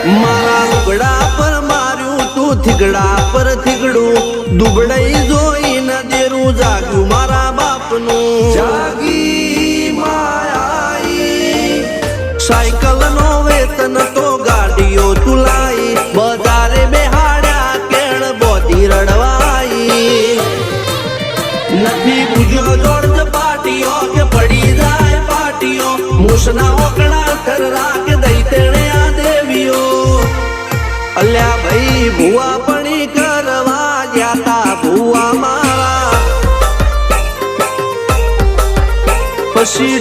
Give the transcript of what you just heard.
મારા લુગડા પર માર્યું તું થીગડા પર થીગડું દુબળાઈ જોઈને દેરું જાગ્યું મારા બાપનું જાગી માયાઈ સાયકલ નો વેતન તો ગાડીઓ તુલાઈ બજારે બેહાડ્યા કેણ બોધી રડવાઈ નથી પૂજ્યો જોડ પાટીઓ કે પડી જાય પાટીઓ મૂસના ઓકડા થરરા કે દઈ તેણે આ દેવીઓ અલ્યા ભાઈ ભુવા પણી કરવા જાતા ભુવા મારા પછી